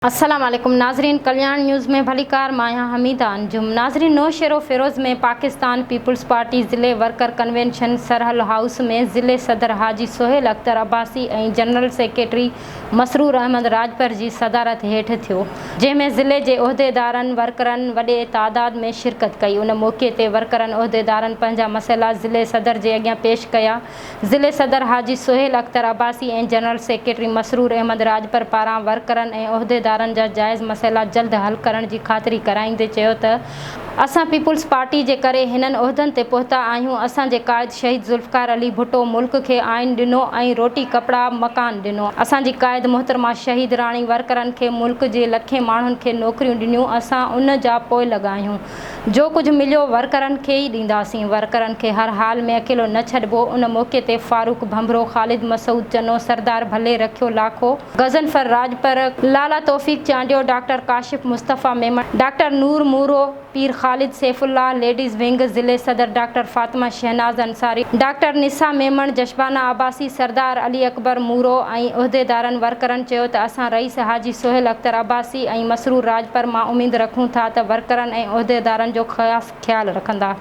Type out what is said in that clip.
अस्सलाम वालेकुम नाजरीन, कल्याण न्यूज़ में भलीकार माया हमीदा अंजुम। नाजरीन, नौशेरो फिरोज़ में पाकिस्तान पीपल्स पार्टी ज़िले वर्कर कन्वेंशन सरहल हाउस में ज़िले सदर हाजी सोहेल अख्तर अब्बासी और जनरल सेक्रेटरी मसरूर अहमद राजपर की सदारत हेठ थियो, जैमें ज़िले के उहदेदारन वर्करन वडे तादाद में शिरकत कई। उन मौके ते वर्करन उहदेदारन पंहिंजा मसइला ज़िले सदर के अॻियां पेश कया। ज़िले सदर हाजी सोहेल अख्तर अब्बासी और जनरल सेक्रेटरी मसरूर अहमद राजपर पारां वर्करन और उहदेदारन जा जायज़ मसइला जल्द हल करण की खातरी कराईंदे चयो त असां पीपल्स पार्टी के करे हिनन उहदन ते पहुता आहियूं। असांजे कायद शहीद जुल्फ़कार अली भुट्टो मुल्क के आइन दिनों और रोटी कपड़ा मकान दिनों। असांजी कायद मोहतरमा शहीद राणी वर्करन के मुल्क के लखे माण्हुनि के नौकरियों दिनियूं। असां उन जा पोइ लगा आहियूं। जो कुछ मिलियो वर्करन के ही ॾींदासीं। वर्करन के हर हाल में अकेलो न छॾिबो। उन मौके ते फारूक भंभरो, ख़ालिद मसूद चनो, सरदार भले रखियो लाखो, गज़नफर राजपर, लाला तौफीक चांडियो, डॉक्टर काशिफ मुस्तफ़ा मेमन, डॉक्टर नूर मूरो, पीर ख़ालिद सैफुल्लाह, लेडीज़ विंग ज़िले सदर डॉक्टर फातिमा शहनाज अंसारी, डॉक्टर निसा मेमन, जशबाना अब्बासी, सरदार अली अकबर मूरो और उहदेदारन वर्करन चयो त असां रईस हाजी सोहेल अख्तर अब्बासी और मसरूर राजपर मां उम्मीद रखूं था त वर्करन और उहदेदारन जो ख़ासि ख्याल रखंदा।